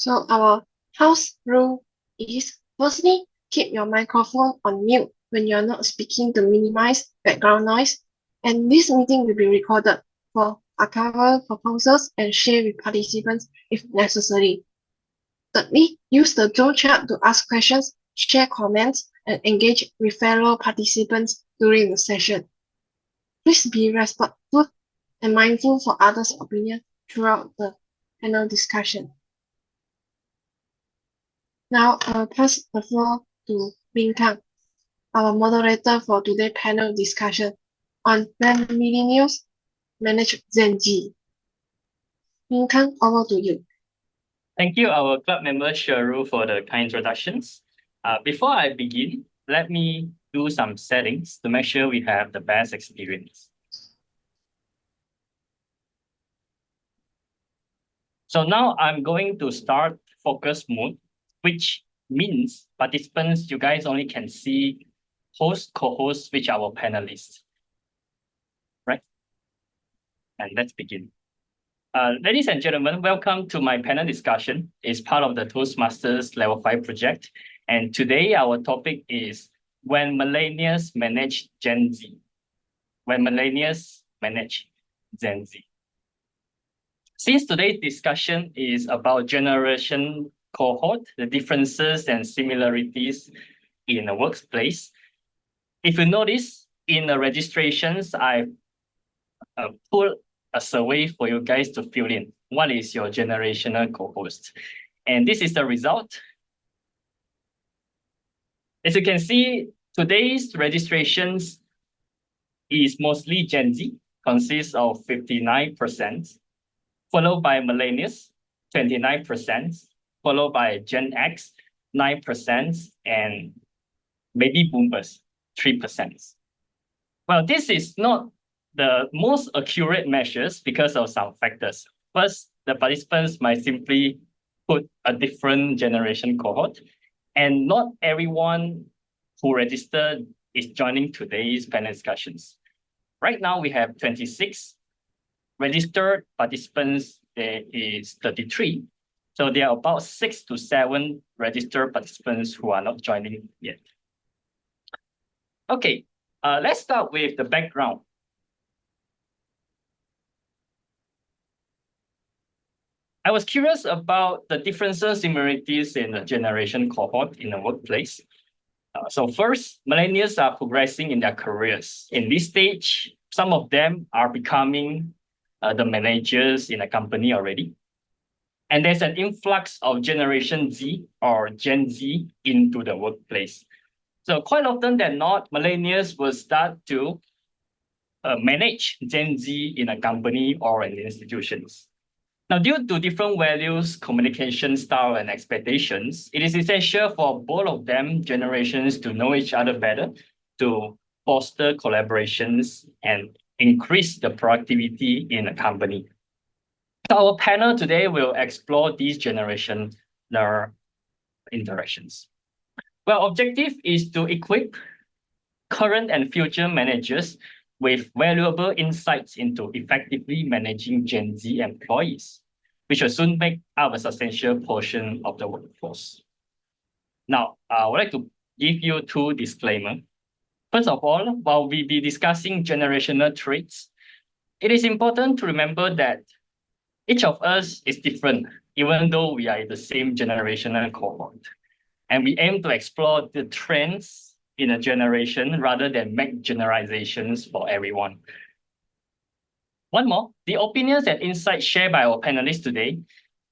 So our house rule is firstly, keep your microphone on mute when you're not speaking to minimize background noise. And this meeting will be recorded for archival purposes and share with participants if necessary. Thirdly, use the Zoom chat to ask questions, share comments, and engage with fellow participants during the session. Please be respectful and mindful for others' opinion throughout the panel discussion. Now I'll pass the floor to Ming, our moderator for today's panel discussion on when millennials manage Yin Ze. Ming, over to you. Thank you, our club member Sheru, for the kind introductions. Before I begin, let me do some settings to make sure we have the best experience. So now I'm going to start focus mode, which means participants, you guys only can see host, co-host, which are our panelists, right? And let's begin. Ladies and gentlemen, welcome to my panel discussion. It's part of the Toastmasters Level 5 project. And today our topic is when millennials manage Gen Z. When millennials manage Gen Z. Since today's discussion is about generation cohort, the differences and similarities in the workplace, if you notice in the registrations, I put a survey for you guys to fill in. What is your generational co-host? And this is the result. As you can see, today's registrations is mostly Gen Z, consists of 59%, followed by millennials, 29%, followed by Gen X, 9%, and baby boomers, 3%. Well, this is not the most accurate measures because of some factors. First, the participants might simply put a different generation cohort, and not everyone who registered is joining today's panel discussions. Right now, we have 26 registered participants. There is 33. So there are about 6 to 7 registered participants who are not joining yet. Okay, let's start with the background. I was curious about the differences, similarities in the generation cohort in the workplace. So first, millennials are progressing in their careers. In this stage, some of them are becoming the managers in a company already. And there's an influx of Generation Z or Gen Z into the workplace. So quite often than not, millennials will start to manage Gen Z in a company or in institutions. Now, due to different values, communication style, and expectations, it is essential for both of them generations to know each other better, to foster collaborations and increase the productivity in a company. So our panel today will explore these generational interactions. Well, objective is to equip current and future managers with valuable insights into effectively managing Gen Z employees, which will soon make up a substantial portion of the workforce. Now, I would like to give you 2 disclaimers. First of all, while we be discussing generational traits, it is important to remember that each of us is different, even though we are in the same generational cohort. And we aim to explore the trends in a generation rather than make generalizations for everyone. One more, the opinions and insights shared by our panelists today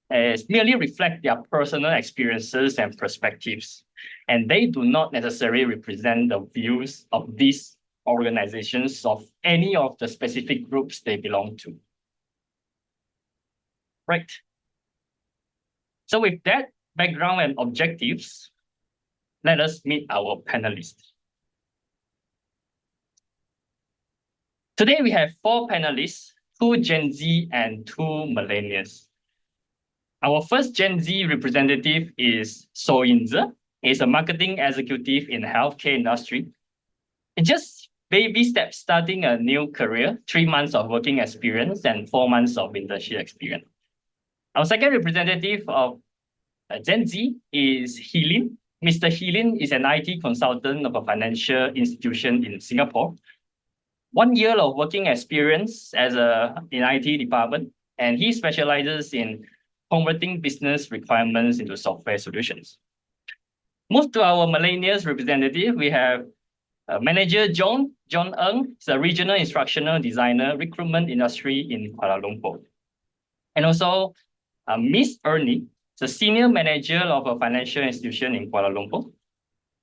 merely reflect their personal experiences and perspectives, and they do not necessarily represent the views of these organizations of any of the specific groups they belong to. Right. So with that background and objectives, let us meet our panelists. Today we have 4 panelists, 2 Gen Z and 2 millennials. Our first Gen Z representative is Yin Ze. He's a marketing executive in the healthcare industry. And just baby steps starting a new career, 3 months of working experience and 4 months of internship experience. Our second representative of Gen Z is Helin. Mr. Helin is an IT consultant of a financial institution in Singapore. 1 year of working experience in IT department, and he specializes in converting business requirements into software solutions. Move to our millennials representative, we have Manager John Ng, is a regional instructional designer, recruitment industry in Kuala Lumpur. And also Miss Ernie, is a senior manager of a financial institution in Kuala Lumpur.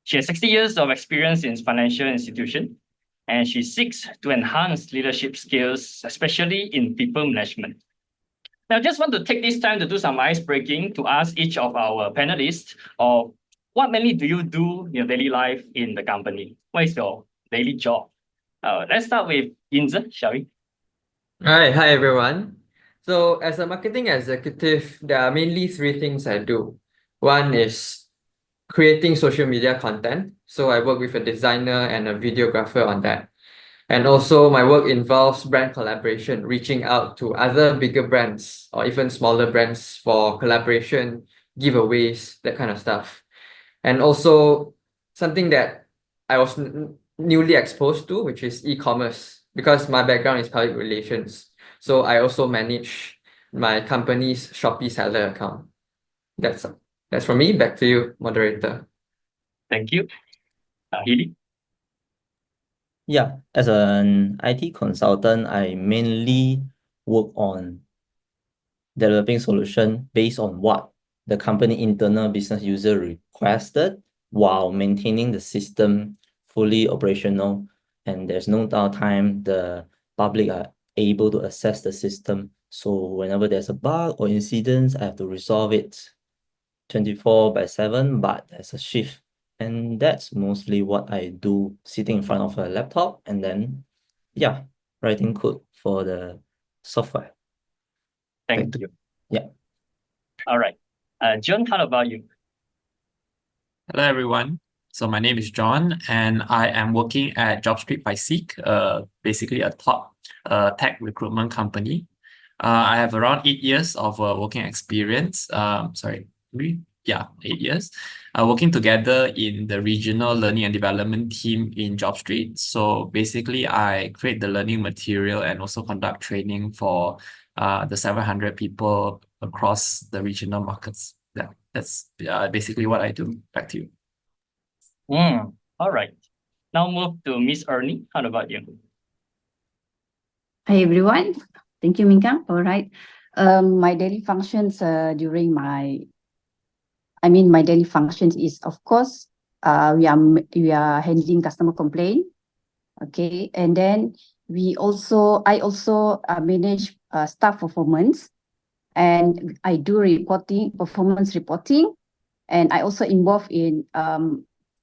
She has 60 years of experience in financial institution, and she seeks to enhance leadership skills, especially in people management. Now, I just want to take this time to do some ice breaking to ask each of our panelists of what mainly do you do in your daily life in the company? What is your daily job? Let's start with Yin Ze, shall we? All right, hi everyone. So as a marketing executive, there are mainly three things I do. One is creating social media content. So I work with a designer and a videographer on that. And also my work involves brand collaboration, reaching out to other bigger brands or even smaller brands for collaboration, giveaways, that kind of stuff. And also something that I was newly exposed to, which is e-commerce, because my background is public relations. So I also manage my company's Shopee seller account. That's from me. Back to you, moderator. Thank you. Healy? Yeah, as an IT consultant, I mainly work on developing solution based on what the company internal business user requested while maintaining the system fully operational, and there's no downtime. The public are able to access the system. So whenever there's a bug or incidents, I have to resolve it 24/7, but there's a shift. And that's mostly what I do, sitting in front of a laptop and then, yeah, writing code for the software. Thank you. Yeah. All right. John, how about you? Hello, everyone. So my name is John, and I am working at JobScript by Seek, basically a top tech recruitment company. I have around 8 years of working experience. 8 years. Working together in the regional learning and development team in JobStreet. So basically, I create the learning material and also conduct training for the 700 people across the regional markets. Yeah, that's basically what I do. Back to you. All right. Now move to Miss Ernie. How about you? Hi, everyone. Thank you, Ming. All right. My daily functions my daily functions is, of course, we are handling customer complaint. Okay. And then I also manage staff performance, and I do performance reporting, and I also involve in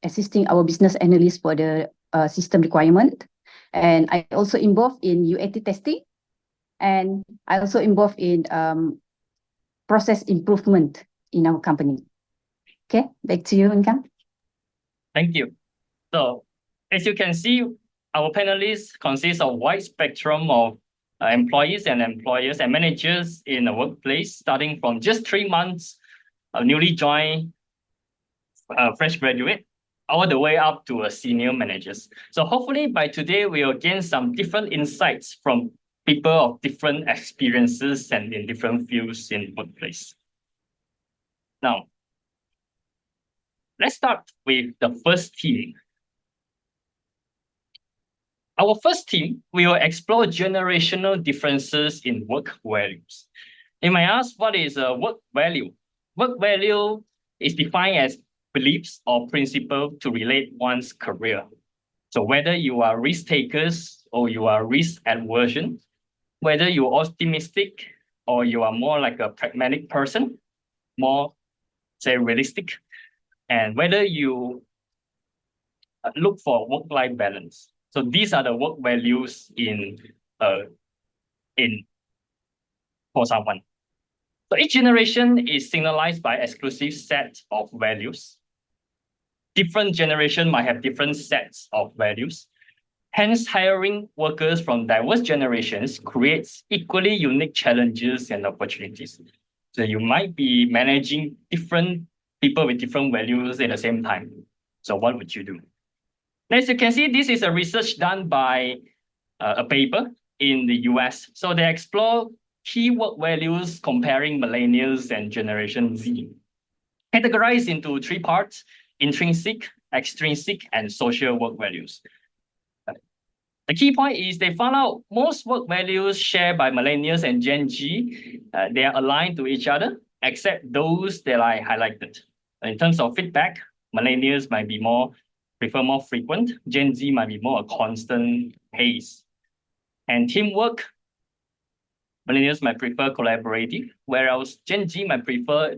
assisting our business analysts for the system requirement. And I also involve in UAT testing, and I also involve in process improvement in our company. Okay, back to you, Ming. Thank you. So, as you can see, our panelists consist of a wide spectrum of employees and employers and managers in the workplace, starting from just 3 months, newly joined fresh graduate, all the way up to senior managers. So hopefully by today, we'll gain some different insights from people of different experiences and in different fields in the workplace. Now, let's start with the first team. Our first team, we will explore generational differences in work values. You might ask, what is a work value? Work value is defined as beliefs or principle to relate one's career. So whether you are risk takers or you are risk aversion, whether you're optimistic or you are more like a pragmatic person, more, say, realistic, and whether you look for work-life balance. So these are the work values for someone. So each generation is signalized by exclusive set of values. Different generation might have different sets of values. Hence, hiring workers from diverse generations creates equally unique challenges and opportunities. So you might be managing different people with different values at the same time. So what would you do? As you can see, this is a research done by a paper in the US. So they explore key work values comparing millennials and Generation Z, categorized into three parts: intrinsic, extrinsic, and social work values. The key point is they found out most work values shared by millennials and Gen Z, they are aligned to each other, except those that I highlighted. In terms of feedback, millennials might be prefer more frequent, Gen Z might be more a constant pace. And teamwork, millennials might prefer collaborative, whereas Gen Z might prefer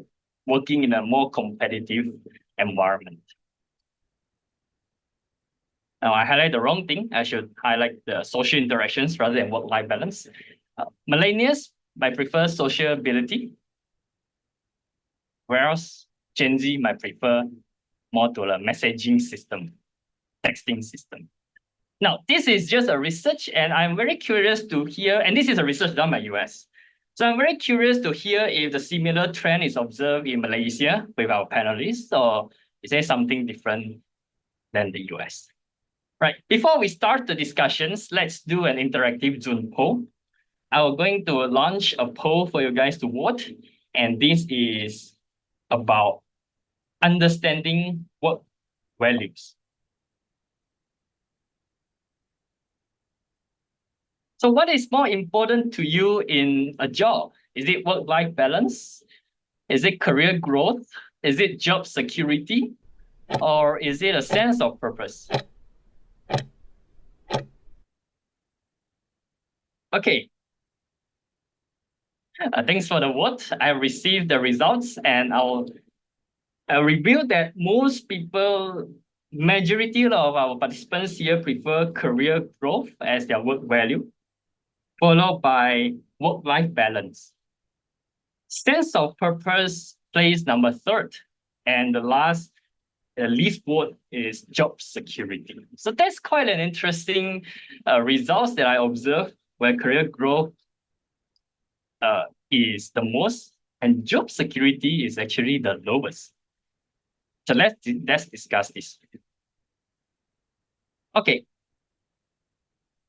working in a more competitive environment. Now, I highlight the wrong thing. I should highlight the social interactions rather than work-life balance. Millennials might prefer sociability, whereas Gen Z might prefer more to a messaging system, texting system. Now, this is just a research, and I'm very curious to hear, and this is a research done by US. So I'm very curious to hear if the similar trend is observed in Malaysia with our panelists, or is there something different than the US? Right, before we start the discussions, let's do an interactive Zoom poll. I'm going to launch a poll for you guys to vote, and this is about understanding work values. So what is more important to you in a job? Is it work-life balance? Is it career growth? Is it job security? Or is it a sense of purpose? Okay. Thanks for the vote. I received the results, and I'll reveal that most people, majority of our participants here prefer career growth as their work value, followed by work-life balance. Sense of purpose plays number third, and the least vote is job security. So that's quite an interesting results that I observed, where career growth is the most, and job security is actually the lowest. So let's discuss this. Okay.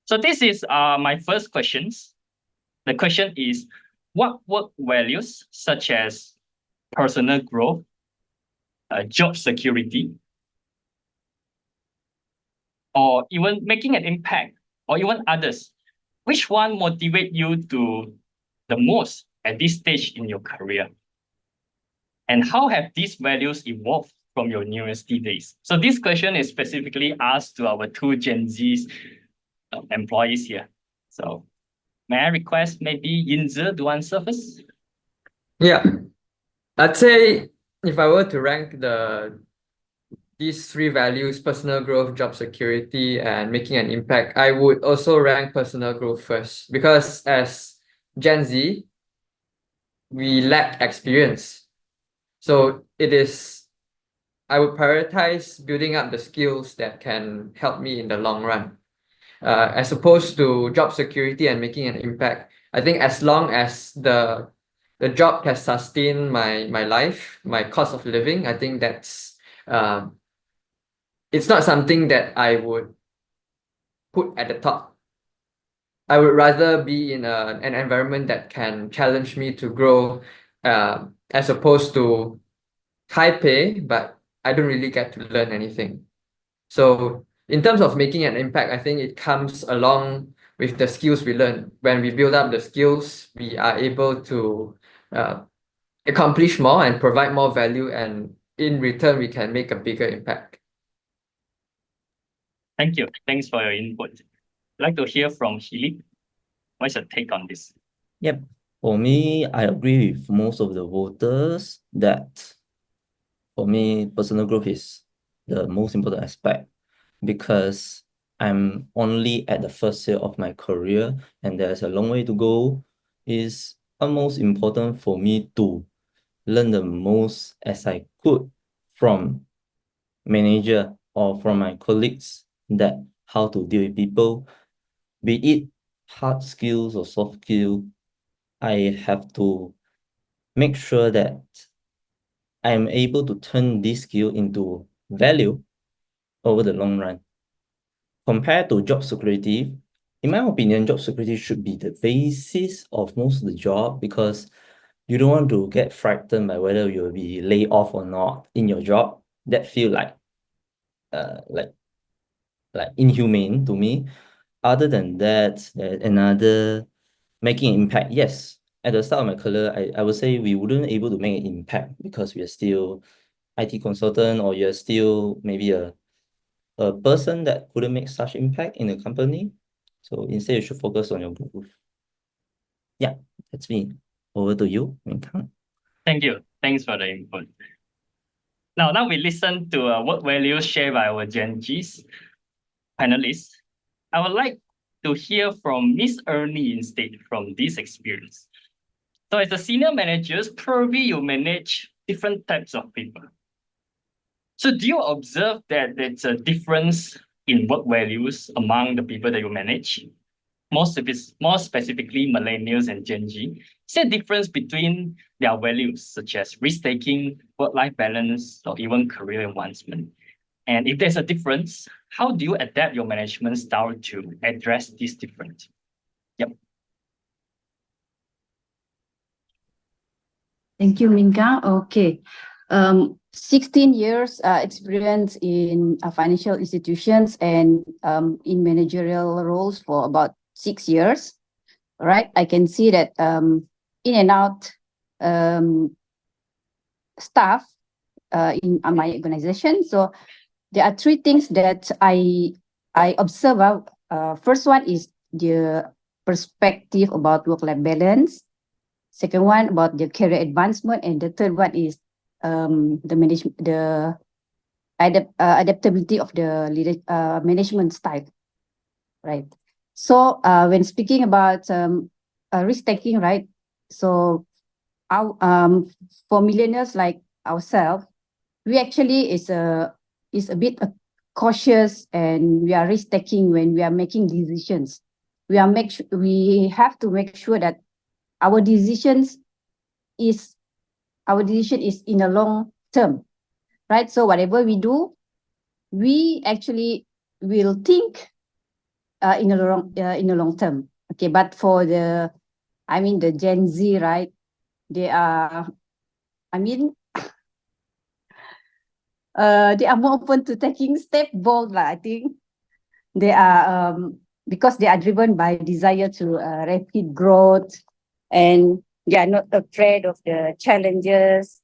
So this is my first questions. The question is, what work values such as personal growth, job security, or even making an impact, or even others, which one motivate you to the most at this stage in your career? And how have these values evolved from your university days? So this question is specifically asked to our two Gen Z employees here. So may I request maybe Yin Ze to answer first? Yeah, I'd say if I were to rank these three values, personal growth, job security, and making an impact, I would also rank personal growth first, because as Gen Z, we lack experience. So I would prioritize building up the skills that can help me in the long run. As opposed to job security and making an impact, I think as long as the job can sustain my life, my cost of living, I think that's it's not something that I would put at the top. I would rather be in an environment that can challenge me to grow, as opposed to high pay, but I don't really get to learn anything. So in terms of making an impact, I think it comes along with the skills we learn. When we build up the skills, we are able to accomplish more and provide more value, and in return, we can make a bigger impact. Thank you. Thanks for your input. I'd like to hear from Healy. What's your take on this? Yep. For me, I agree with most of the voters that for me, personal growth is the most important aspect, because I'm only at the first year of my career and there's a long way to go. It's almost important for me to learn the most as I could from manager or from my colleagues, that how to deal with people, be it hard skills or soft skill. I have to make sure that I am able to turn this skill into value over the long run. Compared to job security, in my opinion, job security should be the basis of most of the job, because you don't want to get frightened by whether you'll be laid off or not in your job. That feel like inhumane to me. Other than that, another making impact. Yes, at the start of my career, I would say we wouldn't able to make an impact because we are still IT consultant, or you're still maybe a person that couldn't make such impact in the company. So instead, you should focus on your growth. Yeah, that's me. Over to you, Ming. Thank you. Thanks for the input. Now we listen to work values shared by our Gen Zs panelists. I would like to hear from Miss Ernie instead from this experience. So as a senior managers, probably you manage different types of people. So do you observe that there's a difference in work values among the people that you manage? More specifically, millennials and Gen Z. Is there a difference between their values, such as risk-taking, work-life balance, or even career advancement? And if there's a difference, how do you adapt your management style to address this difference? Yep. Thank you, Minka. Okay. 16 years experience in financial institutions and in managerial roles for about 6 years. Right, I can see that in and out staff in my organization. So there are three things that I observe. First one is the perspective about work-life balance. Second one about the career advancement, and the third one is the adaptability of the management style. Right. So when speaking about risk-taking, right? So our for millennials like ourselves, we actually is a bit cautious, and we are risk-taking when we are making decisions. We have to make sure that our decision is in a long term, right? So whatever we do, we actually will think in the long term. Okay, but for the Gen Z, right? They are, they are more open to taking step bold, I think. They are because they are driven by desire to rapid growth, and they are not afraid of the challenges,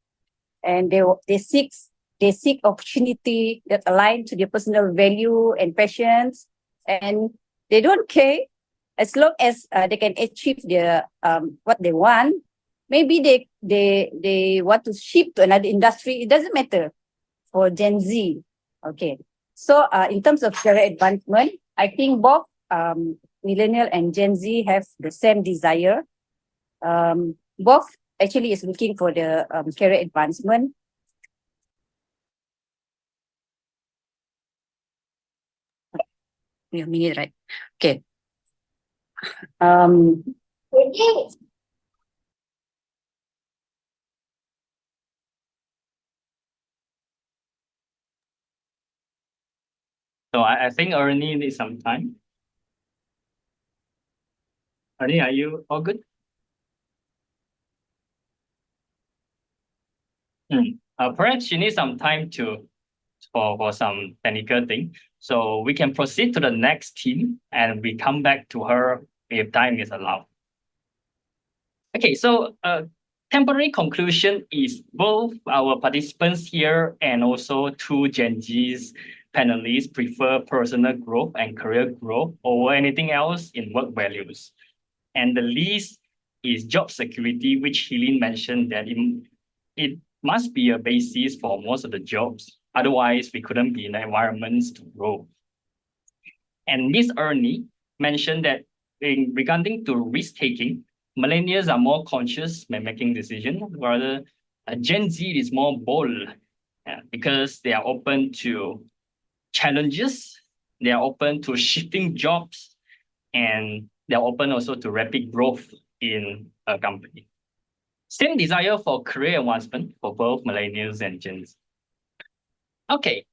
and they seek opportunity that align to their personal value and passions, and they don't care as long as they can achieve their what they want. Maybe they want to shift to another industry. It doesn't matter for Gen Z. Okay. So in terms of career advancement, I think both millennial and Gen Z have the same desire. Both actually is looking for the career advancement. Wait a minute, right? Okay. So I think Ernie needs some time. Ernie, are you all good? Perhaps you need some time for some technical thing. So we can proceed to the next team, and we come back to her if time is allowed. Okay, so temporary conclusion is both our participants here and also two Gen Z's panelists prefer personal growth and career growth over anything else in work values. And the least is job security, which Helene mentioned that it must be a basis for most of the jobs. Otherwise, we couldn't be in the environments to grow. And Miss Ernie mentioned that regarding to risk-taking, millennials are more conscious when making decisions, rather Gen Z is more bold because they are open to challenges, they are open to shifting jobs, and they're open also to rapid growth in a company. Same desire for career advancement for both millennials and Gen Z. Okay.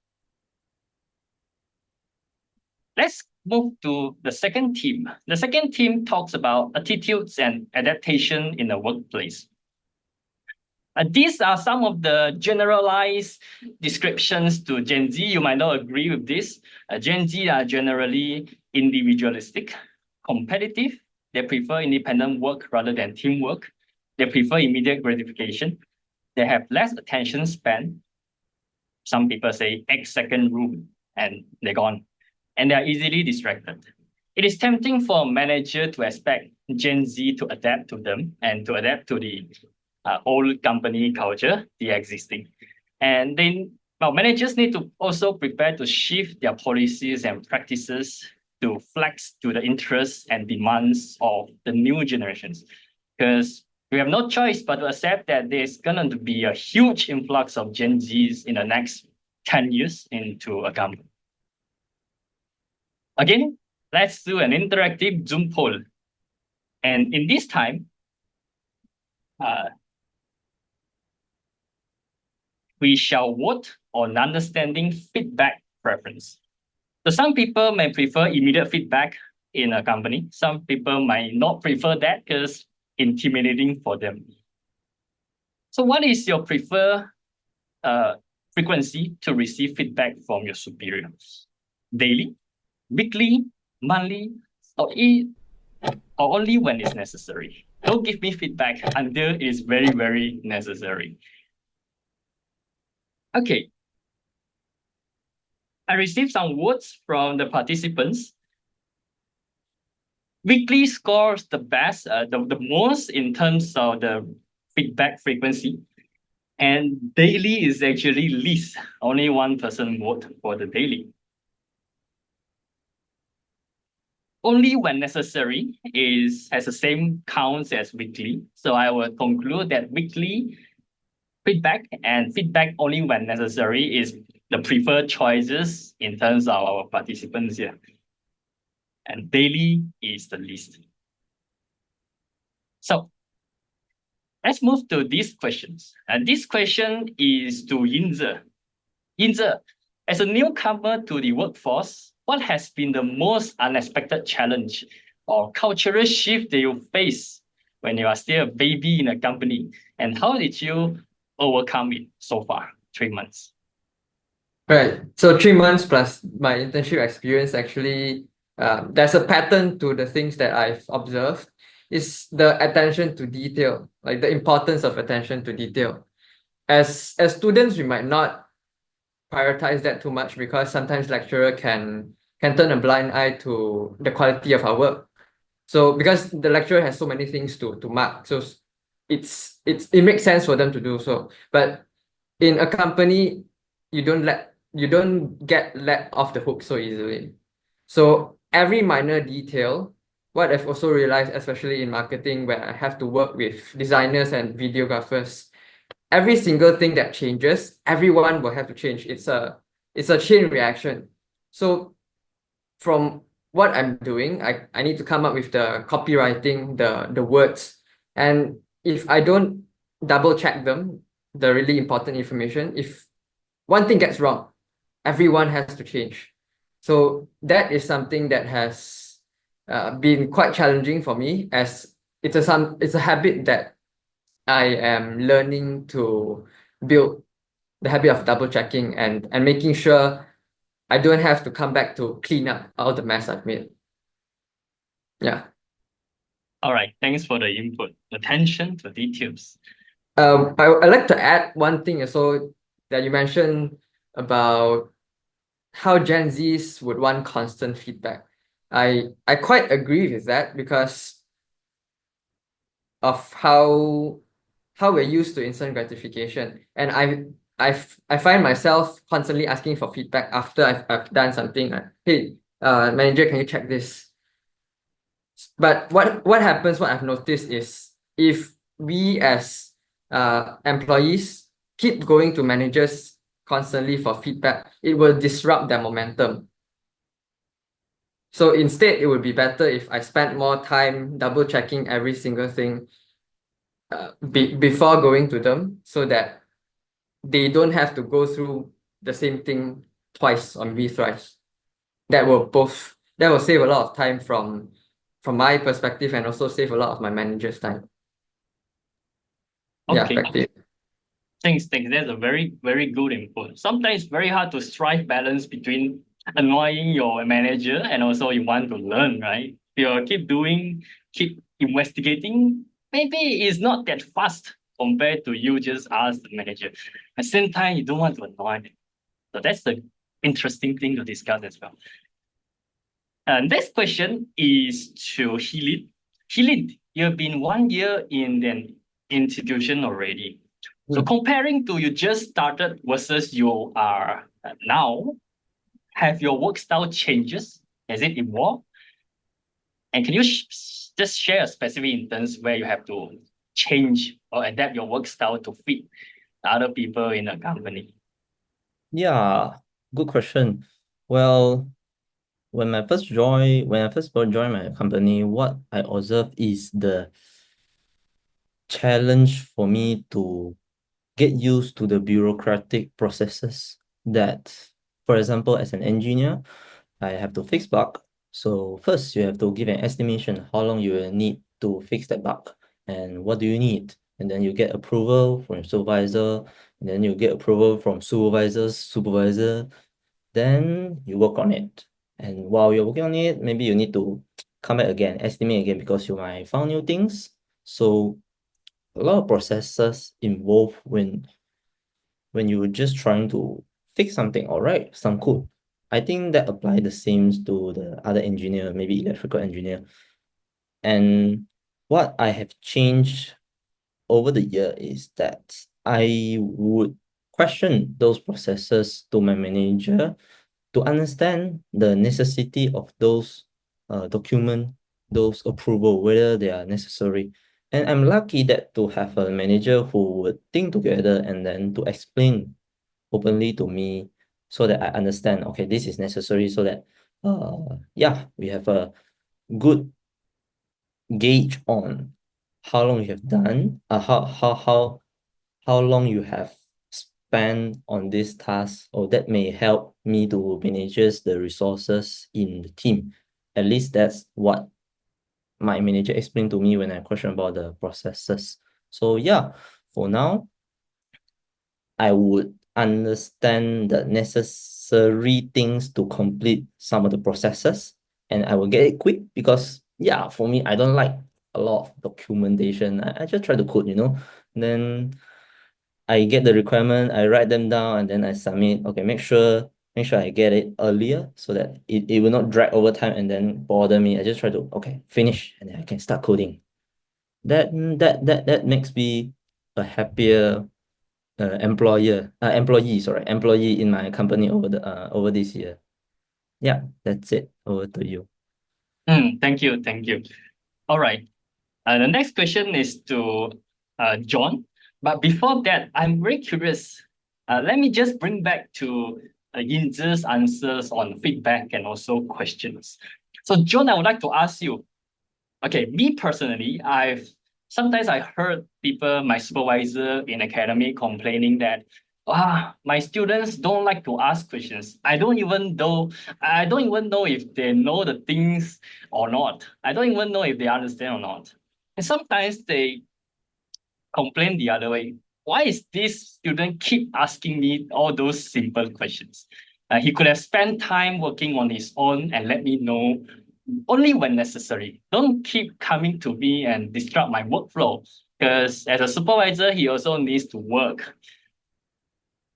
Let's move to the second theme. The second theme talks about attitudes and adaptation in the workplace. These are some of the generalized descriptions to Gen Z. You might not agree with this. Gen Z are generally individualistic, competitive. They prefer independent work rather than teamwork. They prefer immediate gratification. They have less attention span. Some people say X second rule and they're gone. And they are easily distracted. It is tempting for a manager to expect Gen Z to adapt to them and to adapt to the old company culture, the existing. And then managers need to also prepare to shift their policies and practices to flex to the interests and demands of the new generations. Because we have no choice but to accept that there's going to be a huge influx of Gen Zs in the next 10 years into a company. Again, let's do an interactive Zoom poll. And in this time, we shall vote on understanding feedback preference. So some people may prefer immediate feedback in a company. Some people might not prefer that because intimidating for them. So what is your preferred frequency to receive feedback from your superiors? Daily, weekly, monthly, or only when it's necessary? Don't give me feedback until it is very, very necessary. Okay. I received some votes from the participants. Weekly scores the best, the most in terms of the feedback frequency. And daily is actually least. Only one person vote for the daily. Only when necessary has the same counts as weekly. So I will conclude that weekly feedback and feedback only when necessary is the preferred choices in terms of our participants here. And daily is the least. So let's move to these questions. And this question is to Yin Ze. Yin Ze, as a newcomer to the workforce, what has been the most unexpected challenge or cultural shift that you face when you are still a baby in a company? And how did you overcome it so far, 3 months? Right. So 3 months plus my internship experience, actually, there's a pattern to the things that I've observed. Is the attention to detail, like the importance of attention to detail. As students, we might not prioritize that too much because sometimes lecturer can turn a blind eye to the quality of our work. So because the lecturer has so many things to mark, so it makes sense for them to do so. But in a company, you don't get let off the hook so easily. So every minor detail, what I've also realized, especially in marketing, where I have to work with designers and videographers, every single thing that changes, everyone will have to change. It's a chain reaction. So from what I'm doing, I need to come up with the copywriting, the words. And if I don't double check them, the really important information, if one thing gets wrong, everyone has to change. So that is something that has been quite challenging for me, as it's a habit that I am learning to build, the habit of double checking and making sure I don't have to come back to clean up all the mess I've made. Yeah. All right, thanks for the input. Attention to details. I'd like to add one thing also that you mentioned about how Gen Zs would want constant feedback. I quite agree with that because of how we're used to instant gratification, and I find myself constantly asking for feedback after I've done something. Like, hey, manager, can you check this? But what happens, what I've noticed is, if we as employees keep going to managers constantly for feedback, it will disrupt their momentum. So instead, it would be better if I spent more time double checking every single thing. before going to them, so that they don't have to go through the same thing twice or maybe thrice. That will save a lot of time from my perspective, and also save a lot of my manager's time. Yeah, Okay. back to you. Thanks. That's a very, very good input. Sometimes it's very hard to strike balance between annoying your manager and also you want to learn, right? If you keep investigating, maybe it's not that fast compared to you just ask the manager. At the same time, you don't want to annoy them. So that's the interesting thing to discuss as well. Next question is to Hilin. Hilin, you've been 1 year in an institution already. So comparing to you just started versus you are now, have your work style changes? Has it evolved? And can you just share a specific instance where you have to change or adapt your work style to fit other people in the company? Yeah, good question. Well, when I first joined my company, what I observed is the challenge for me to get used to the bureaucratic processes that, for example, as an engineer, I have to fix bug. So first you have to give an estimation how long you will need to fix that bug and what do you need. And then you get approval from your supervisor, and then you get approval from supervisor's supervisor. Then you work on it. And while you're working on it, maybe you need to come back again, estimate again, because you might found new things. So a lot of processes involved when you're just trying to fix something or write some code. I think that apply the same to the other engineer, maybe electrical engineer. And what I have changed over the year is that I would question those processes to my manager to understand the necessity of those document, those approval, whether they are necessary. And I'm lucky that to have a manager who would think together and then to explain openly to me so that I understand, okay, this is necessary, so that we have a good gauge on how long you have done, how long you have spent on this task, or that may help me to manage the resources in the team. At least that's what my manager explained to me when I question about the processes. So yeah, for now, I would understand the necessary things to complete some of the processes, and I will get it quick because, yeah, for me, I don't like a lot of documentation. I just try to code, then I get the requirement, I write them down, and then I submit. Okay, make sure I get it earlier so that it will not drag over time and then bother me. I just try to, okay, finish, and then I can start coding. That makes me a happier employee in my company over this year. Yeah, that's it. Over to you. Thank you. All right. The next question is to John. But before that, I'm very curious. Let me just bring back to Yin Ze's answers on feedback and also questions. So John, I would like to ask you, okay, me personally, sometimes I heard people, my supervisor in academy complaining that my students don't like to ask questions. I don't even know if they know the things or not. I don't even know if they understand or not. And sometimes they complain the other way. Why is this student keep asking me all those simple questions? He could have spent time working on his own and let me know only when necessary. Don't keep coming to me and disrupt my workflow, because as a supervisor, he also needs to work.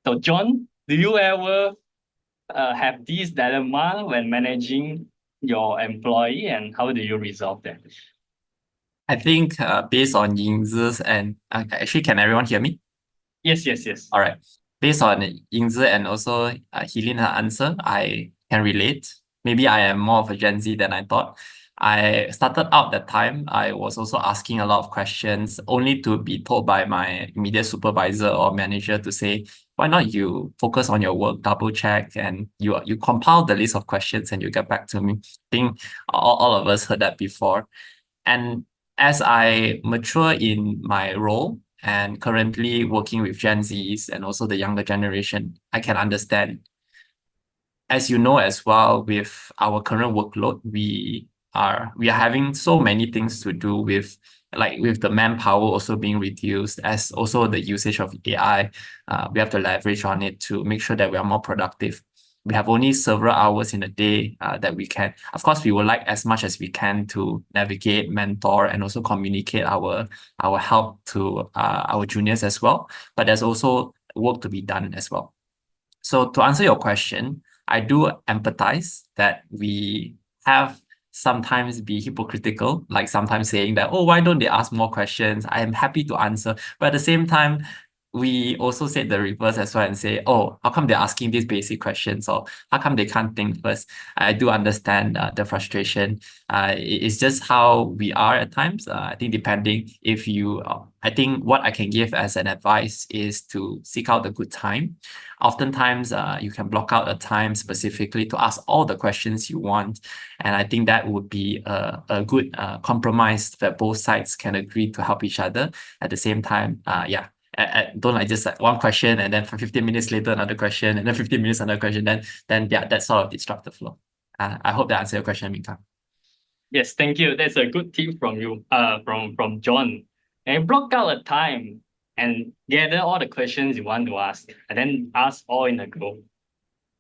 So John, do you ever have this dilemma when managing your employee, and how do you resolve that? I think based on Yin Ze's and actually, can everyone hear me? Yes. All right. Based on Yin Ze and also Helin's answer, I can relate. Maybe I am more of a Gen Z than I thought. I started out that time, I was also asking a lot of questions, only to be told by my immediate supervisor or manager to say, why not you focus on your work, double check, and you compile the list of questions and you get back to me. I think all of us heard that before. And as I mature in my role and currently working with Gen Zs and also the younger generation, I can understand. As you know as well, with our current workload, we are having so many things to do with, like with the manpower also being reduced, as also the usage of AI. We have to leverage on it to make sure that we are more productive. We have only several hours in a day that we can. Of course, we would like as much as we can to navigate, mentor, and also communicate our help to our juniors as well. But there's also work to be done as well. So to answer your question, I do empathize that we have sometimes be hypocritical, like sometimes saying that, oh, why don't they ask more questions? I am happy to answer. But at the same time, we also said the reverse as well and say, oh, how come they're asking these basic questions? Or how come they can't think first? I do understand the frustration. It's just how we are at times. I think depending if you, I think what I can give as an advice is to seek out a good time. Oftentimes, you can block out a time specifically to ask all the questions you want. And I think that would be a good compromise that both sides can agree to help each other. At the same time, don't like just like one question and then for 15 minutes later another question and then 15 minutes another question, then yeah, that sort of disrupt the flow. I hope that answers your question, Ming. Yes, thank you. That's a good tip from you, from John. And block out a time and gather all the questions you want to ask, and then ask all in a go.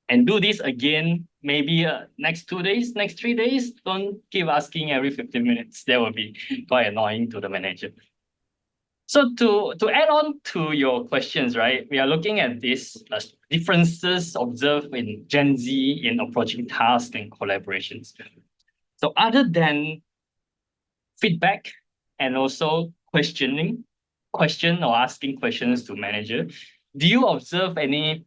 And do this again, maybe next 2 days, next 3 days. Don't keep asking every 15 minutes. That will be quite annoying to the manager. So to add on to your questions, right, we are looking at these differences observed in Gen Z in approaching tasks and collaborations. So other than feedback and also question or asking questions to manager, do you observe any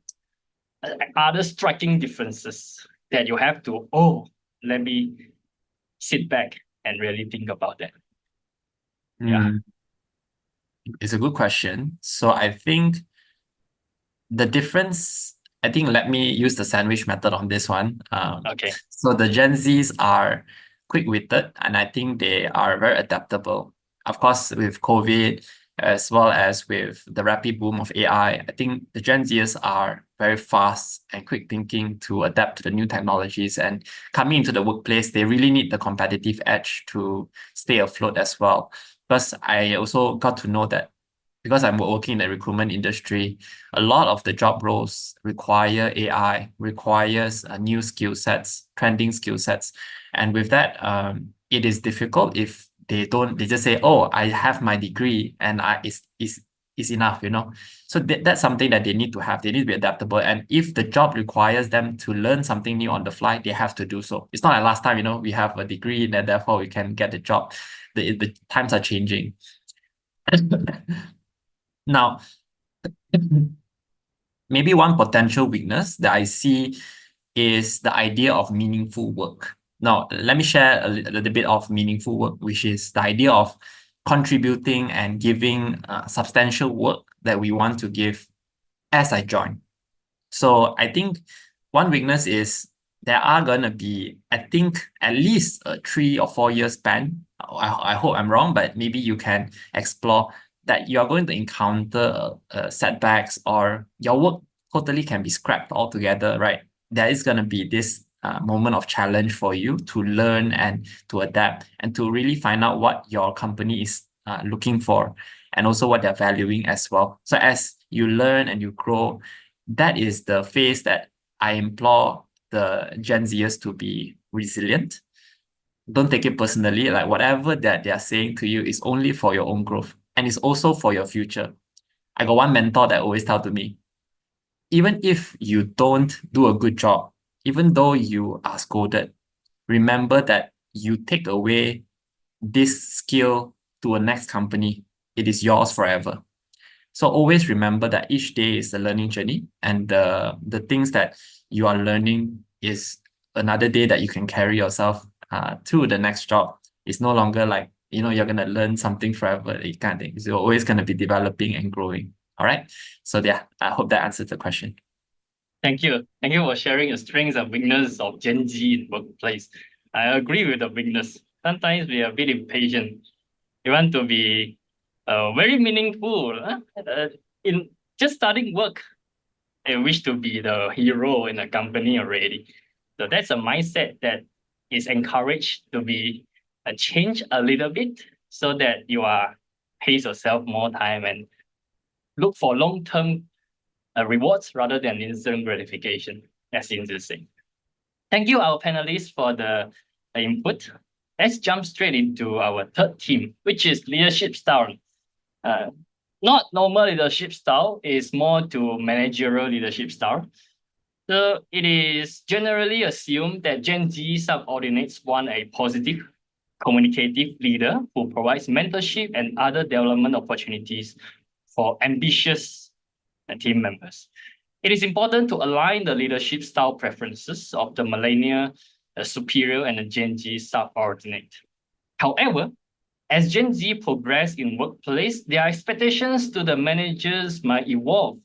other striking differences that you have to, let me sit back and really think about that? Yeah. It's a good question. So I think the difference, I think let me use the sandwich method on this one. Okay. So the Gen Zs are quick-witted, and I think they are very adaptable. Of course, with COVID, as well as with the rapid boom of AI, I think the Gen Zs are very fast and quick thinking to adapt to the new technologies, and coming into the workplace, they really need the competitive edge to stay afloat as well. Plus, I also got to know that because I'm working in the recruitment industry, a lot of the job roles require AI, requires new skill sets, trending skill sets. And with that, it is difficult if they just say, oh, I have my degree and it's enough, you know. So that's something that they need to have. They need to be adaptable. And if the job requires them to learn something new on the fly, they have to do so. It's not like last time, you know, we have a degree and therefore we can get the job. The times are changing. Now, maybe one potential weakness that I see is the idea of meaningful work. Now, let me share a little bit of meaningful work, which is the idea of contributing and giving substantial work that we want to give as I join. So I think one weakness is there are going to be, I think, at least a 3 or 4 year span. I hope I'm wrong, but maybe you can explore that you are going to encounter setbacks, or your work totally can be scrapped altogether, right? There is going to be this moment of challenge for you to learn and to adapt and to really find out what your company is looking for and also what they're valuing as well. So as you learn and you grow, that is the phase that I implore the Gen Zers to be resilient. Don't take it personally. Like whatever that they are saying to you is only for your own growth and it's also for your future. I got one mentor that always tell to me, even if you don't do a good job, even though you are scolded, remember that you take away this skill to a next company, it is yours forever. So always remember that each day is a learning journey, and the things that you are learning is another day that you can carry yourself to the next job. It's no longer like, you know, you're going to learn something forever. You can't think. You're always going to be developing and growing. All right. So yeah, I hope that answers the question. Thank you. Thank you for sharing the strengths and weaknesses of Gen Z in workplace. I agree with the weakness. Sometimes we are a bit impatient. You want to be very meaningful. In just starting work, I wish to be the hero in a company already. So that's a mindset that is encouraged to be change a little bit so that you are pace yourself more time and look for long-term rewards rather than instant gratification, as Yin Ze saying. Thank you, our panelists, for the input. Let's jump straight into our third theme, which is leadership style. Not normal leadership style, is more to managerial leadership style. So it is generally assumed that Gen Z subordinates want a positive, communicative leader who provides mentorship and other development opportunities for ambitious team members. It is important to align the leadership style preferences of the millennial superior and the Gen Z subordinate. However, as Gen Z progress in workplace, their expectations to the managers might evolve,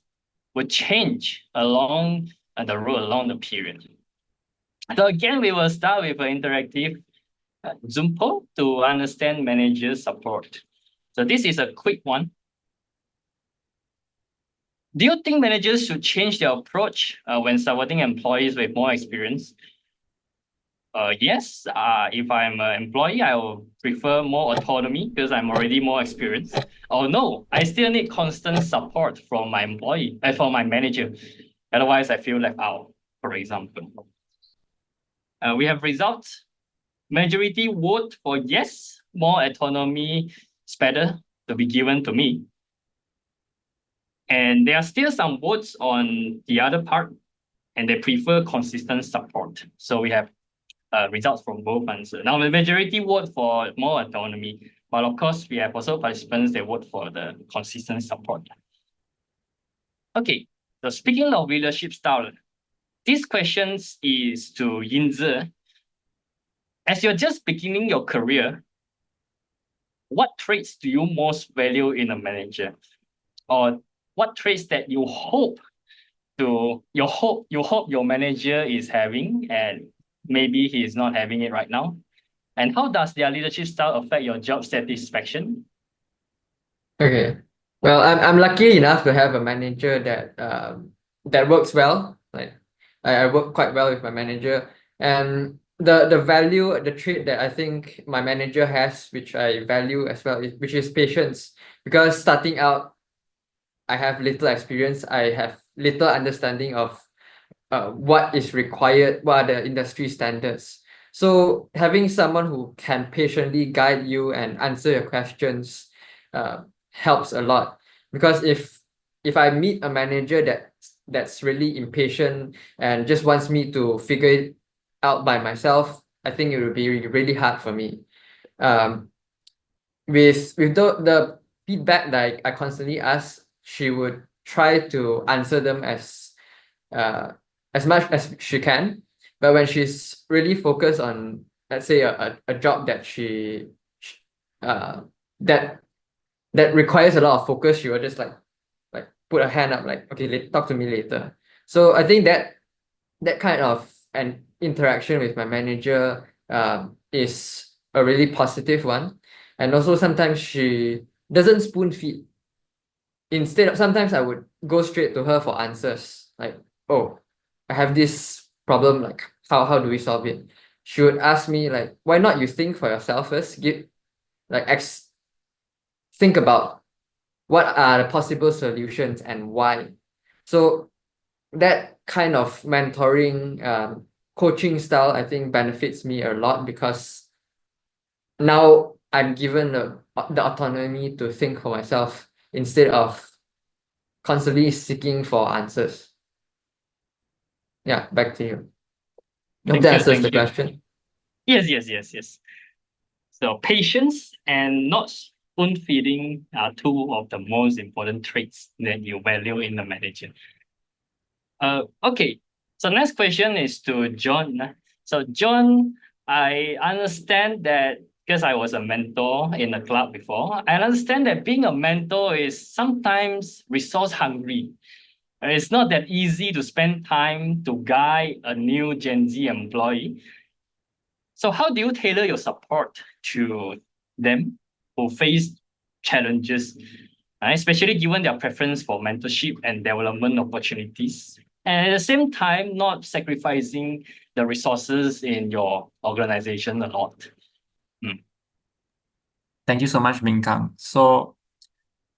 will change along the road, along the period. So again, we will start with an interactive Zoom poll to understand manager support. So this is a quick one. Do you think managers should change their approach when supporting employees with more experience? Yes, if I'm an employee, I will prefer more autonomy because I'm already more experienced. Or no, I still need constant support from my employee, from my manager. Otherwise, I feel left out, for example. We have results. Majority vote for yes, more autonomy is better to be given to me. And there are still some votes on the other part, and they prefer consistent support. So we have results from both answers. Now, the majority vote for more autonomy, but of course, we have also participants that vote for the consistent support. Okay, so speaking of leadership style, this question is to Yin Ze. As you're just beginning your career, what traits do you most value in a manager? Or what traits that you hope your manager is having and maybe he is not having it right now? And how does their leadership style affect your job satisfaction? Okay. Well, I'm lucky enough to have a manager that works well. Like I work quite well with my manager, and the value, the trait that I think my manager has, which I value as well, which is patience. Because starting out, I have little experience. I have little understanding of what is required, what are the industry standards. So having someone who can patiently guide you and answer your questions helps a lot. Because if I meet a manager that's really impatient and just wants me to figure it out by myself, I think it will be really hard for me. With the feedback that I constantly ask, she would try to answer them as much as she can. But when she's really focused on, let's say, a job that that requires a lot of focus, she will just like put her hand up, like, okay, talk to me later. So I think that kind of an interaction with my manager is a really positive one. And also sometimes she doesn't spoon feed. Instead of, sometimes I would go straight to her for answers, like, oh, I have this problem, like how do we solve it? She would ask me, like, why not you think for yourself first? Think about what are the possible solutions and why. So that kind of mentoring coaching style, I think, benefits me a lot, because now I'm given the autonomy to think for myself instead of constantly seeking for answers. Yeah, back to you. Hope that answers the question. Yes. So patience and not spoon feeding are two of the most important traits that you value in a manager. Okay, so next question is to John. So John, I understand that because I was a mentor in a club before, I understand that being a mentor is sometimes resource hungry. It's not that easy to spend time to guide a new Gen Z employee. So how do you tailor your support to them? who face challenges, especially given their preference for mentorship and development opportunities. And at the same time, not sacrificing the resources in your organization a lot. Thank you so much, Ming Kang. So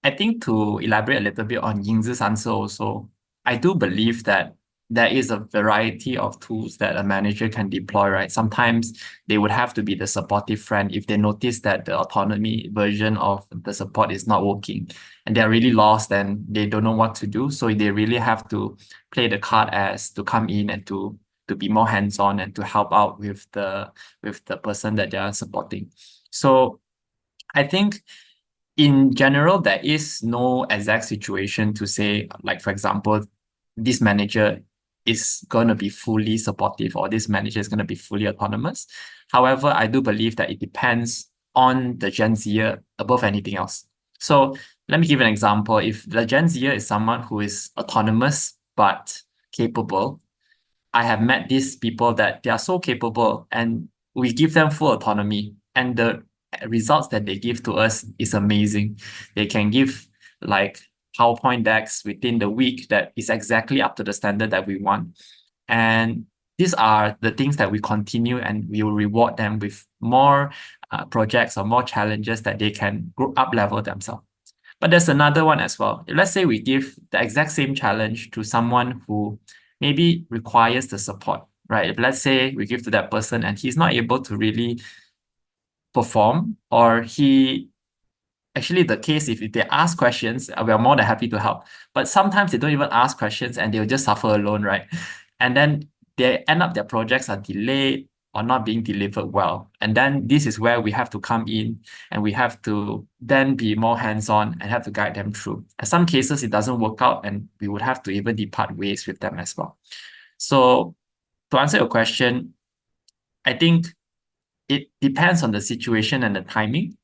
I think to elaborate a little bit on Yin Ze's answer also, I do believe that there is a variety of tools that a manager can deploy, right? Sometimes they would have to be the supportive friend if they notice that the autonomy version of the support is not working and they're really lost and they don't know what to do. So they really have to play the card as to come in and to be more hands-on and to help out with the person that they are supporting. So I think in general, there is no exact situation to say, like, for example, this manager is going to be fully supportive or this manager is going to be fully autonomous. However, I do believe that it depends on the Gen Zer above anything else. So let me give an example. If the Gen Zer is someone who is autonomous but capable, I have met these people that they are so capable and we give them full autonomy and the results that they give to us is amazing. They can give like PowerPoint decks within the week that is exactly up to the standard that we want. And these are the things that we continue and we will reward them with more projects or more challenges that they can grow up level themselves. But there's another one as well. Let's say we give the exact same challenge to someone who maybe requires the support, right? If let's say we give to that person and he's not able to really perform, or actually the case, if they ask questions, we are more than happy to help. But sometimes they don't even ask questions and they'll just suffer alone, right? And then they end up their projects are delayed or not being delivered well. And then this is where we have to come in and we have to then be more hands-on and have to guide them through. In some cases, it doesn't work out and we would have to even depart ways with them as well. So to answer your question, I think it depends on the situation and the timing.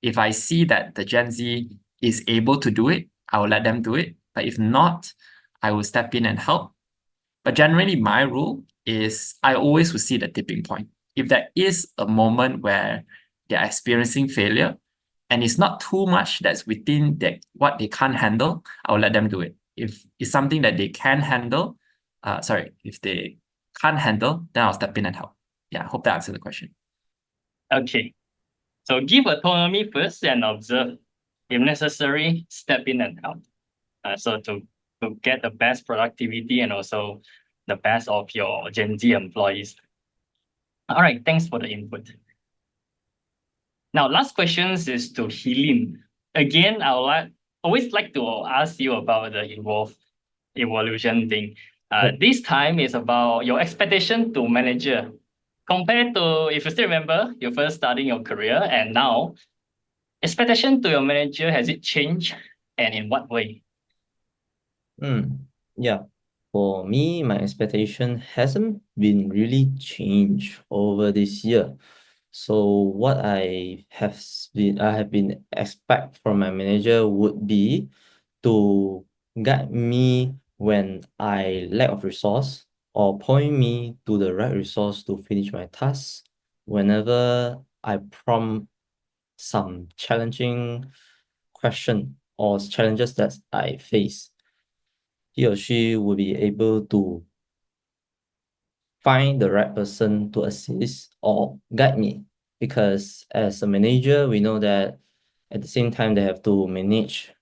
If I see that the Gen Z is able to do it, I will let them do it. But if not, I will step in and help. But generally, my rule is I always will see the tipping point. If there is a moment where they're experiencing failure and it's not too much that's within what they can't handle, I will let them do it. If it's something that they can handle, if they can't handle, then I'll step in and help. Yeah, I hope that answers the question. Okay. So give autonomy first and observe. If necessary, step in and help. So to get the best productivity and also the best of your Gen Z employees. All right, thanks for the input. Now, last questions is to Helene. Again, I would always like to ask you about the evolution thing. This time is about your expectation to manager. Compared to, if you still remember, you first starting your career and now, expectation to your manager, has it changed and in what way? Yeah. For me, my expectation hasn't been really changed over this year. So what I have been expect from my manager would be to guide me when I lack of resource or point me to the right resource to finish my tasks whenever I prompt some challenging question or challenges that I face. He or she will be able to find the right person to assist or guide me. Because as a manager, we know that at the same time, they have to manage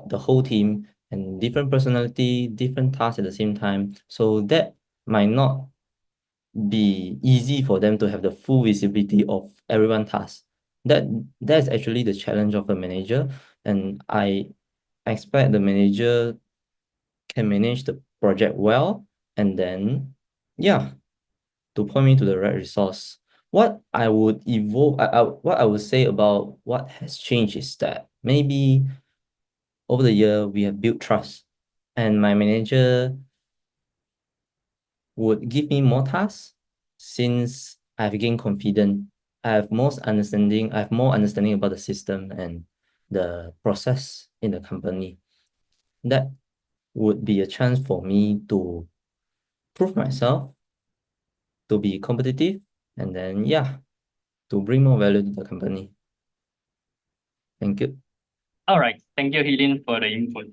the whole team and different personality, different tasks at the same time. So that might not be easy for them to have the full visibility of everyone's task. That's actually the challenge of a manager. And I expect the manager can manage the project well and then, yeah, to point me to the right resource. What I would what I would say about what has changed is that maybe over the year we have built trust, and my manager would give me more tasks since I've gained confidence. I have more understanding about the system and the process in the company. That would be a chance for me to prove myself, to be competitive, and then, yeah, to bring more value to the company. Thank you. All right. Thank you, Helene, for the input.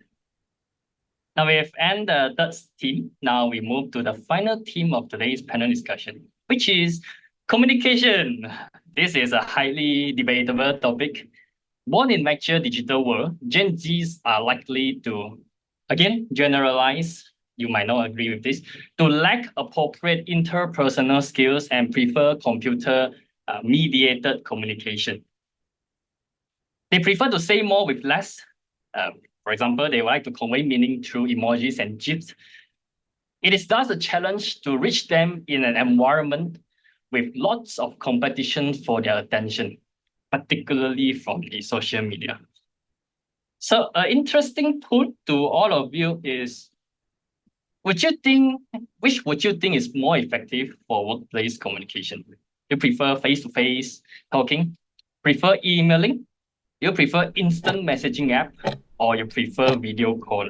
Now we have ended the third theme. Now we move to the final theme of today's panel discussion, which is communication. This is a highly debatable topic. Born in mature digital world, Gen Zs are likely to, again, generalize, you might not agree with this, to lack appropriate interpersonal skills and prefer computer mediated communication. They prefer to say more with less. For example, they would like to convey meaning through emojis and GIFs. It is thus a challenge to reach them in an environment with lots of competition for their attention, particularly from the social media. So an interesting put to all of you is, which would you think is more effective for workplace communication? You prefer face-to-face talking, prefer emailing, you prefer instant messaging app, or you prefer video call?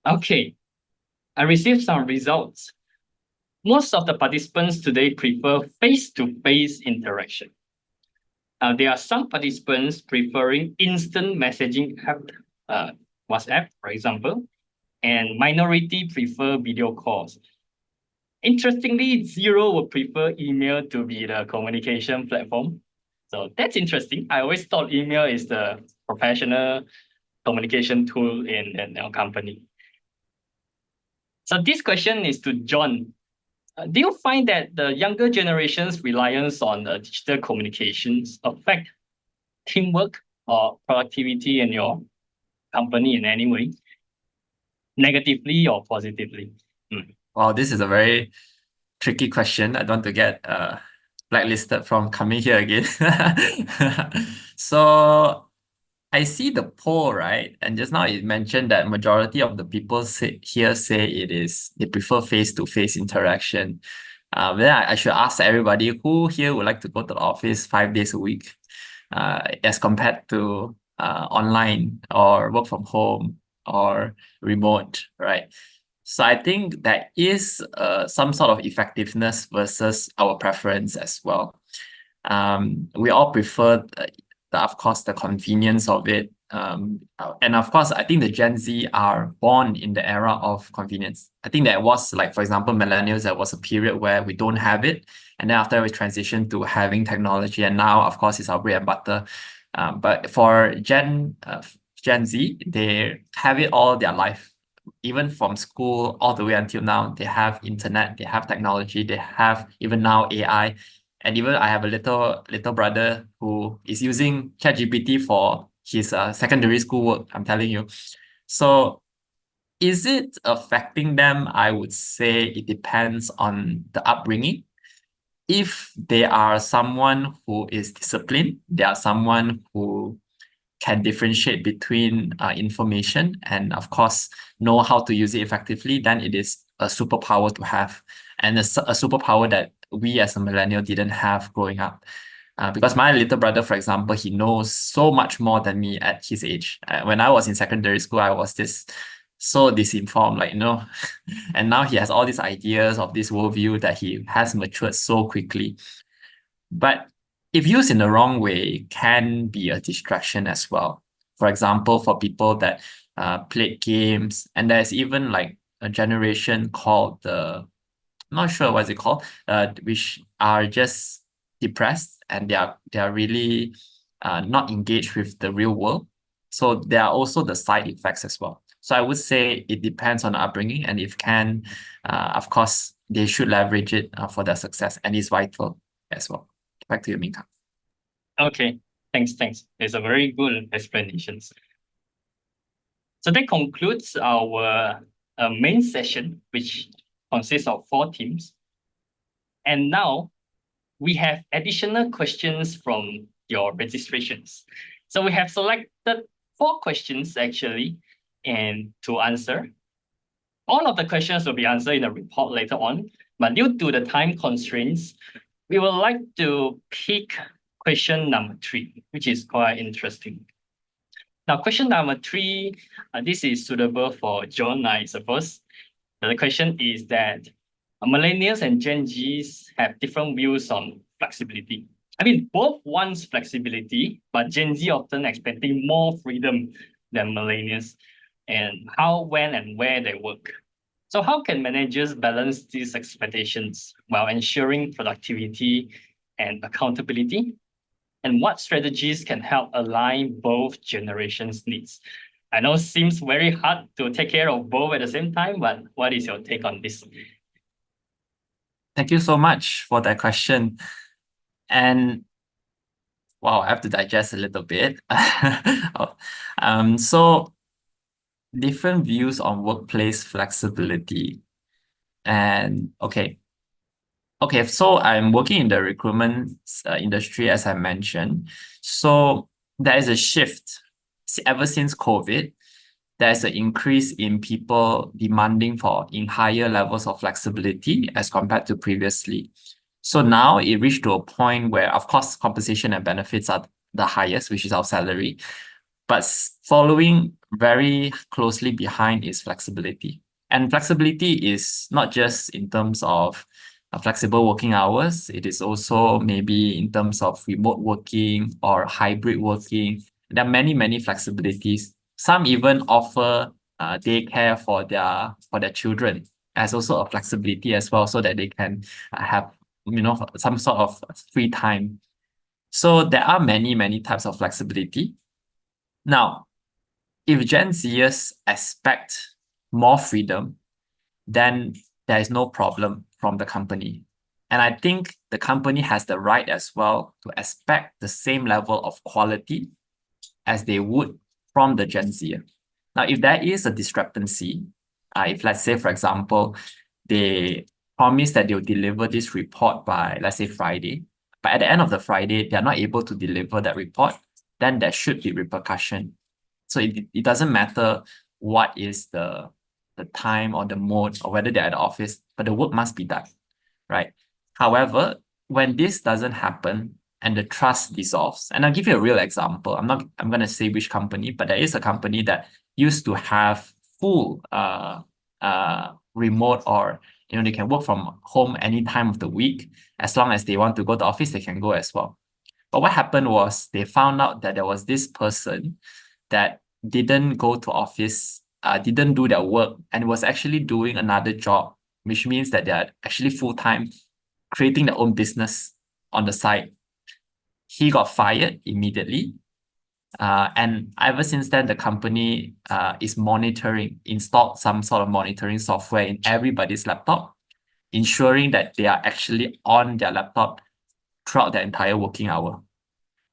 Okay, I received some results. Most of the participants today prefer face-to-face interaction. There are some participants preferring instant messaging app, WhatsApp, for example, and minority prefer video calls. Interestingly, 0 would prefer email to be the communication platform. So that's interesting. I always thought email is the professional communication tool in our company. So this question is to John. Do you find that the younger generation's reliance on digital communications affect teamwork or productivity in your company in any way, negatively or positively? Wow, this is a very tricky question. I don't want to get blacklisted from coming here again. So I see the poll, right? And just now it mentioned that majority of the people say they prefer face-to-face interaction. Then I should ask everybody who here would like to go to the office 5 days a week, as compared to online or work from home or remote, right? So I think there is some sort of effectiveness versus our preference as well. We all prefer of course, the convenience of it. And of course, I think the Gen Z are born in the era of convenience. I think there was, like, for example, Millennials, there was a period where we don't have it. And then after we transitioned to having technology, and now, of course, it's our bread and butter. But for Gen Z, they have it all their life. Even from school all the way until now, they have internet, they have technology, they have even now AI. And even I have a little brother who is using ChatGPT for his secondary school work, I'm telling you. So is it affecting them? I would say it depends on the upbringing. If they are someone who is disciplined, they are someone who can differentiate between information and, of course, know how to use it effectively, then it is a superpower to have, and a superpower that we as a millennial didn't have growing up. Because my little brother, for example, he knows so much more than me at his age. When I was in secondary school, I was so disinformed, like, and now he has all these ideas of this worldview that he has matured so quickly. But if used in the wrong way, can be a distraction as well. For example, for people that play games, and there's even like a generation called I'm not sure what it's called, which are just depressed, and they are really not engaged with the real world. So there are also the side effects as well. So I would say it depends on the upbringing, and if can, of course, they should leverage it for their success, and it's vital as well. Back to you, Ming. Okay, thanks. It's a very good explanations. So that concludes our main session, which consists of 4 teams. And now we have additional questions from your registrations. So we have selected 4 questions actually, and to answer. All of the questions will be answered in the report later on, but due to the time constraints, we would like to pick question number 3, which is quite interesting. Now, question number 3, this is suitable for John, I suppose. The question is that millennials and Gen Zs have different views on flexibility. I mean, both wants flexibility, but Gen Z often expecting more freedom than millennials and how, when, and where they work. So how can managers balance these expectations while ensuring productivity and accountability? And what strategies can help align both generations' needs? I know it seems very hard to take care of both at the same time, but what is your take on this? Thank you so much for that question. And wow, I have to digest a little bit. So different views on workplace flexibility. And okay, so I'm working in the recruitment industry, as I mentioned. So there is a shift ever since COVID. There's an increase in people demanding for in higher levels of flexibility as compared to previously. So now it reached to a point where, of course, compensation and benefits are the highest, which is our salary. But following very closely behind is flexibility. And flexibility is not just in terms of flexible working hours. It is also maybe in terms of remote working or hybrid working. There are many, many flexibilities. Some even offer daycare for their children as also a flexibility as well, so that they can have some sort of free time. So there are many, many types of flexibility. Now, if Gen Zers expect more freedom, then there is no problem from the company. And I think the company has the right as well to expect the same level of quality as they would from the Gen Z. Now, if there is a discrepancy, if let's say, for example, they promise that they'll deliver this report by, let's say, Friday, but at the end of the Friday, they're not able to deliver that report, then there should be repercussion. So it doesn't matter what is the time or the mode or whether they're at the office, but the work must be done, right? However, when this doesn't happen and the trust dissolves, and I'll give you a real example. I'm going to say which company, but there is a company that used to have full remote, or they can work from home any time of the week. As long as they want to go to office, they can go as well. But what happened was they found out that there was this person that didn't go to office, didn't do their work, and was actually doing another job, which means that they're actually full-time creating their own business on the side. He got fired immediately. And ever since then, the company is installed some sort of monitoring software in everybody's laptop, ensuring that they are actually on their laptop throughout the entire working hour.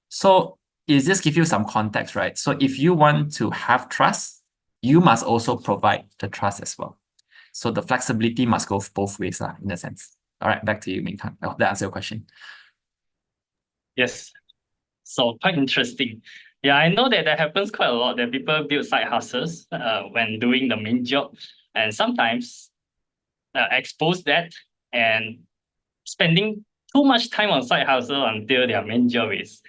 So it just give you some context, right? So if you want to have trust, you must also provide the trust as well. So the flexibility must go both ways, in a sense. All right, back to you, Ming. I hope that answers your question. Yes. So quite interesting. Yeah, I know that happens quite a lot, that people build side hustles when doing the main job, and sometimes expose that and spending too much time on side hustle until their main job is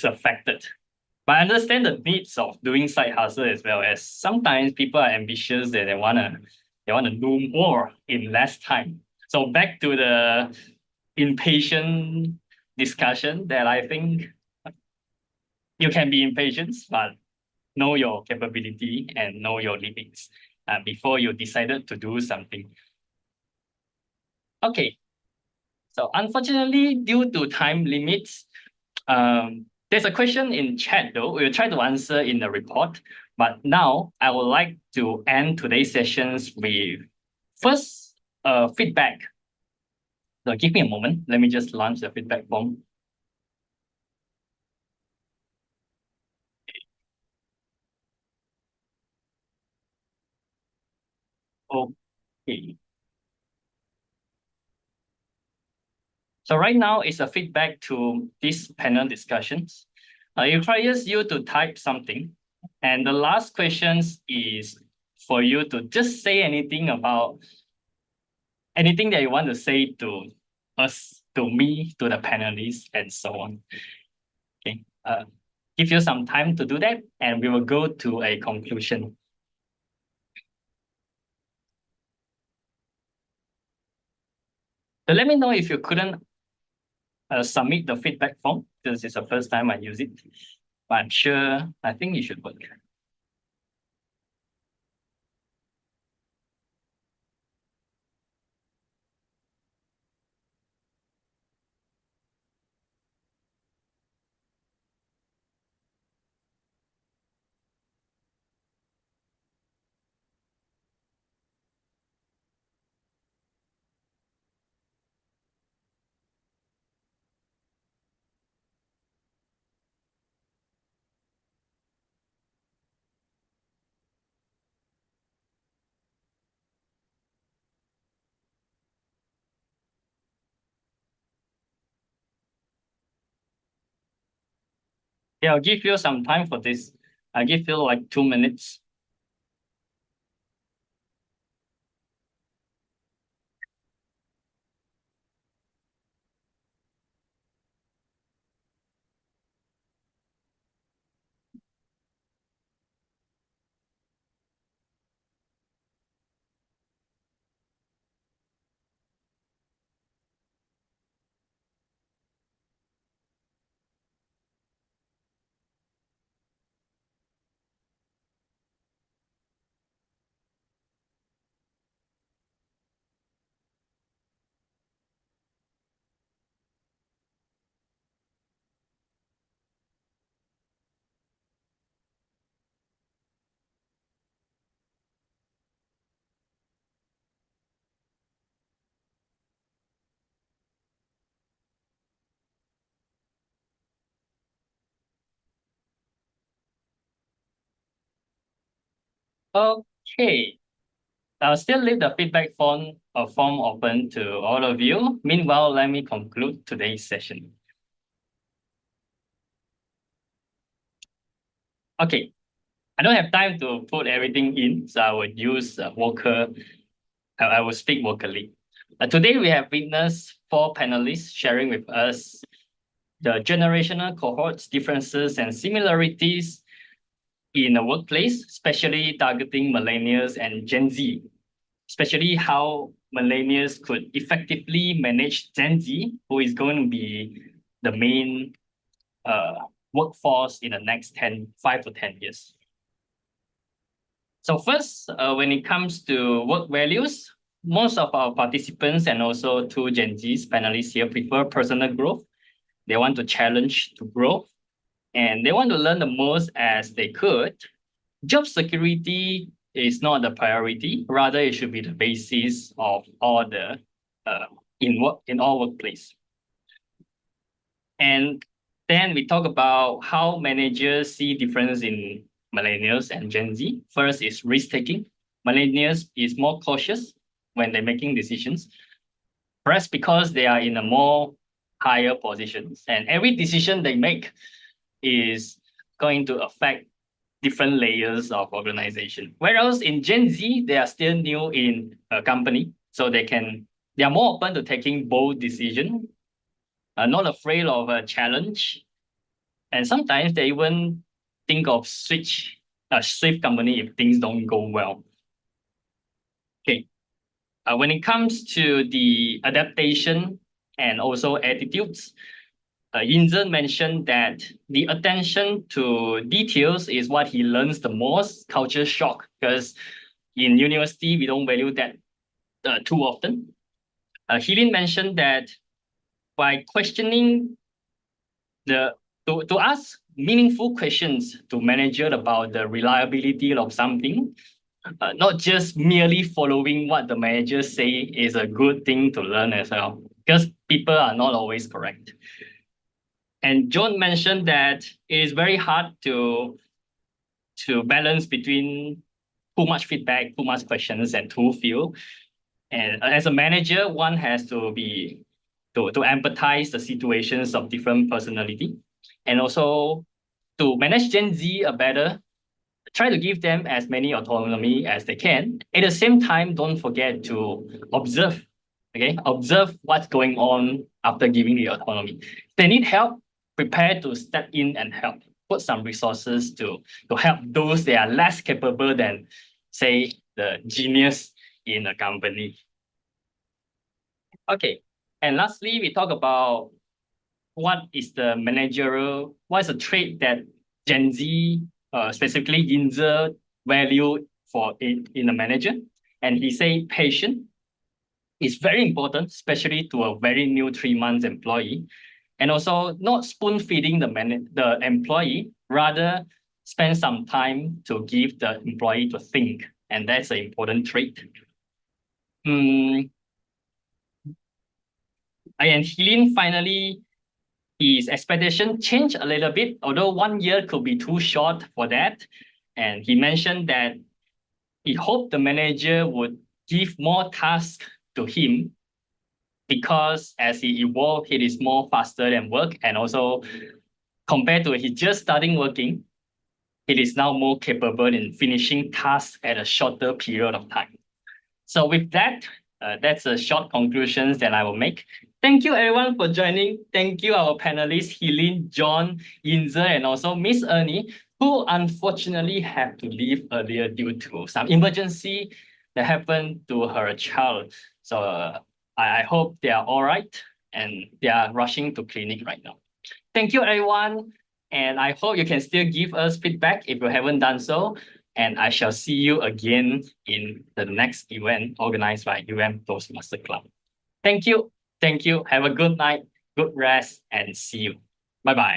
affected. But I understand the needs of doing side hustle as well, as sometimes people are ambitious that they wanna do more in less time. So back to the impatient discussion, that I think you can be impatient, but know your capability and know your limits before you decided to do something. Okay. So unfortunately, due to time limits, there's a question in chat though. We'll try to answer in the report. But now I would like to end today's sessions with first feedback. So give me a moment. Let me just launch the feedback form. Okay. So right now it's a feedback to this panel discussions. It requires you to type something. And the last questions is for you to just say anything that you want to say to us, to me, to the panelists, and so on. Okay. Give you some time to do that, and we will go to a conclusion. So let me know if you couldn't submit the feedback form. This is the first time I use it, but I think it should work. Yeah, I'll give you some time for this. I'll give you like 2 minutes. Okay. I'll still leave the feedback form open to all of you. Meanwhile, let me conclude today's session. Okay, I don't have time to put everything in, so I would use I will speak vocally. Today, we have witnessed 4 panelists sharing with us the generational cohorts, differences, and similarities in the workplace, especially targeting millennials and Gen Z, especially how millennials could effectively manage Gen Z, who is going to be the main workforce in the next 5 to 10 years. So first, when it comes to work values, most of our participants and also 2 Gen Zs panelists here prefer personal growth. They want to challenge to grow, and they want to learn the most as they could. Job security is not the priority. Rather, it should be the basis of all the in all workplace. And then we talk about how managers see difference in millennials and Gen Z. First is risk-taking. Millennials is more cautious when they're making decisions, perhaps because they are in a more higher positions, and every decision they make is going to affect different layers of organization. Whereas in Gen Z, they are still new in a company, so they are more open to taking bold decisions, not afraid of a challenge, and sometimes they even think of switch a swift company if things don't go well. Okay, when it comes to the adaptation and also attitudes, Yin Ze mentioned that the attention to details is what he learns the most. Culture shock, because in university we don't value that too often. Helene mentioned that by questioning to ask meaningful questions to manager about the reliability of something, not just merely following what the managers say is a good thing to learn as well, because people are not always correct. And John mentioned that it is very hard to balance between too much feedback, too much questions, and too few. And as a manager, one has to empathize the situations of different personality, and also to manage Gen Z better, try to give them as many autonomy as they can. At the same time, don't forget to observe. Okay, observe what's going on after giving the autonomy. If they need help, prepare to step in and help. Put some resources to help those that are less capable than, say, the genius in a company. Okay, and lastly, we talk about what is the managerial, what is the trait that Gen Z, specifically Yin Ze, value for in a manager. And he say patient is very important, especially to a very new 3 months employee. And also not spoon feeding the employee, rather spend some time to give the employee to think. And that's an important trait. And Helene, finally, his expectation changed a little bit, although 1 year could be too short for that. And he mentioned that he hoped the manager would give more tasks to him because as he evolved, it is more faster than work. And also compared to he just starting working, it is now more capable in finishing tasks at a shorter period of time. So with that, that's a short conclusions that I will make. Thank you everyone for joining. Thank you our panelists, Helene, John, Yin Ze, and also Miss Ernie, who unfortunately have to leave earlier due to some emergency that happened to her child. So I hope they are all right and they are rushing to clinic right now. Thank you everyone. And I hope you can still give us feedback if you haven't done so. And I shall see you again in the next event organized by Toastmaster Club. Thank you. Thank you. Have a good night, good rest, and see you. Bye-bye.